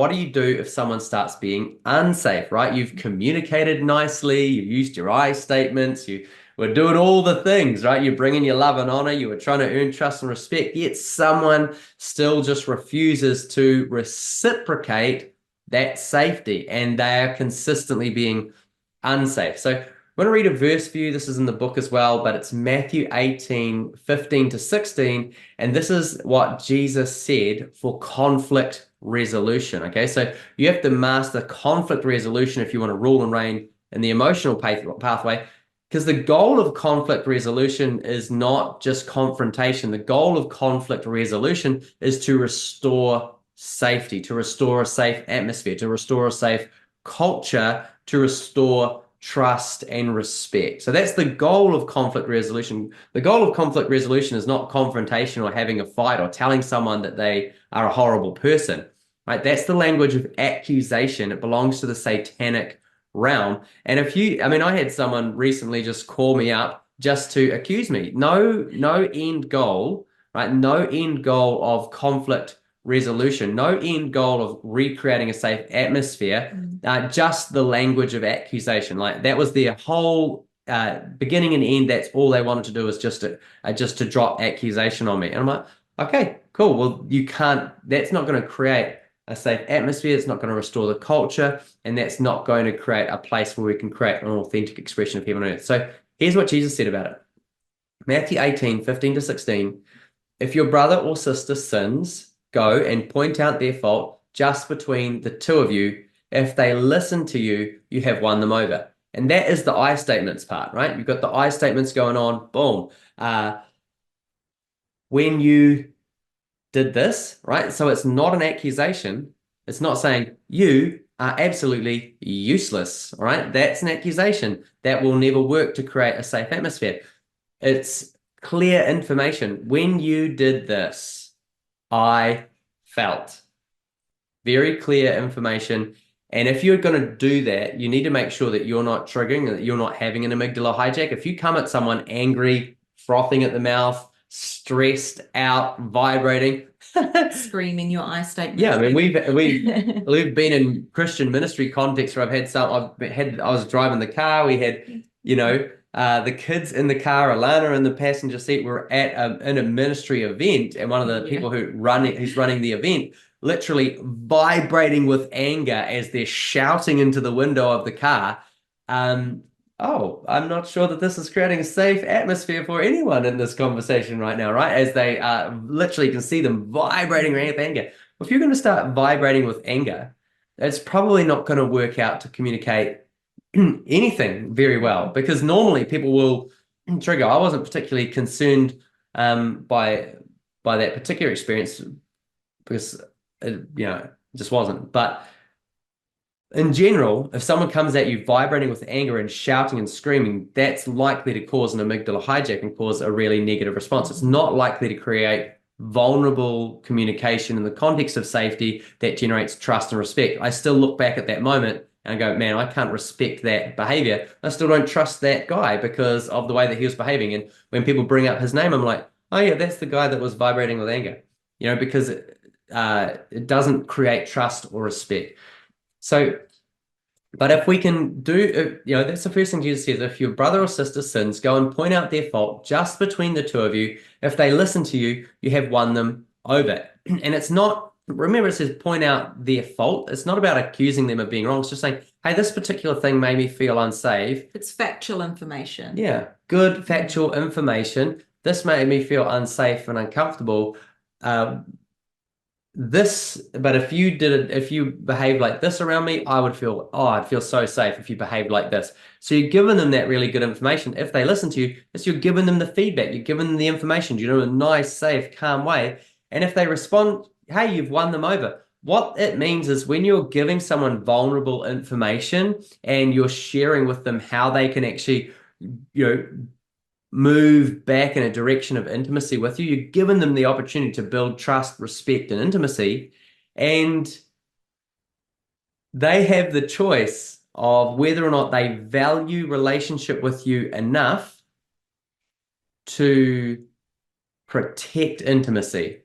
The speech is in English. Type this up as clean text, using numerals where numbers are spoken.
what do you do if someone starts being unsafe, right? You've communicated nicely, you've used your I statements, you were doing all the things, right? You're bringing your love and honor, you were trying to earn trust and respect, yet someone still just refuses to reciprocate that safety, and they are consistently being unsafe. So I'm going to read a verse for you. This is in the book as well, but it's Matthew 18:15 to 16. And this is what Jesus said for conflict resolution. Okay, so you have to master conflict resolution if you want to rule and reign in the emotional pathway, because the goal of conflict resolution is not just confrontation. The goal of conflict resolution is to restore safety, to restore a safe atmosphere, to restore a safe culture, to restore trust and respect. So that's the goal of conflict resolution. The goal of conflict resolution is not confrontation or having a fight or telling someone that they are a horrible person, right? That's the language of accusation. It belongs to the satanic realm. And I had someone recently just call me up just to accuse me. No end goal, right? No end goal of conflict resolution, no end goal of recreating a safe atmosphere, just the language of accusation. Like that was their whole beginning and end. That's all they wanted to do, was just to drop accusation on me. And I'm like, okay, cool. Well, you can't, that's not going to create a safe atmosphere. It's not going to restore the culture, and that's not going to create a place where we can create an authentic expression of heaven on earth. So here's what Jesus said about it. Matthew 18:15 to 16. If your brother or sister sins, go and point out their fault just between the two of you. If they listen to you, you have won them over. And that is the I statements part, right? You've got the I statements going on. Boom. When you did this, right? So it's not an accusation. It's not saying you are absolutely useless, all right? That's an accusation that will never work to create a safe atmosphere. It's clear information. When you did this, I felt. Very clear information. And if you're going to do that, you need to make sure that you're not triggering, that you're not having an amygdala hijack. If you come at someone angry, frothing at the mouth, stressed out, vibrating, screaming your I statement. Yeah, I mean we've been in Christian ministry context where I was driving the car. We had, the kids in the car, Alanna in the passenger seat. We're in a ministry event, and one of the people who's running the event, literally vibrating with anger as they're shouting into the window of the car. Oh, I'm not sure that this is creating a safe atmosphere for anyone in this conversation right now, right? As they literally can see them vibrating with anger. Well, if you're going to start vibrating with anger, it's probably not going to work out to communicate anything very well, because normally people will trigger. I wasn't particularly concerned by that particular experience because it just wasn't. But in general, if someone comes at you vibrating with anger and shouting and screaming, that's likely to cause an amygdala hijack and cause a really negative response. It's not likely to create vulnerable communication in the context of safety that generates trust and respect. I still look back at that moment and go, man, I can't respect that behavior. I still don't trust that guy because of the way that he was behaving. And when people bring up his name, I'm like, oh yeah, that's the guy that was vibrating with anger, because it doesn't create trust or respect. So, but if we can do, that's the first thing Jesus says. If your brother or sister sins, go and point out their fault just between the two of you. If they listen to you, you have won them over. And it's not, remember, it says point out their fault. It's not about accusing them of being wrong. It's just saying, hey, this particular thing made me feel unsafe. It's factual information. Yeah, good factual information. This made me feel unsafe and uncomfortable. But if you behaved like this around me, I'd feel so safe if you behaved like this. So you're giving them that really good information. If they listen to you, you're giving them the feedback, you're giving them the information, in a nice, safe, calm way. And if they respond, hey, you've won them over. What it means is when you're giving someone vulnerable information and you're sharing with them how they can actually, move back in a direction of intimacy with you, you're giving them the opportunity to build trust, respect, and intimacy. And they have the choice of whether or not they value relationship with you enough to protect intimacy.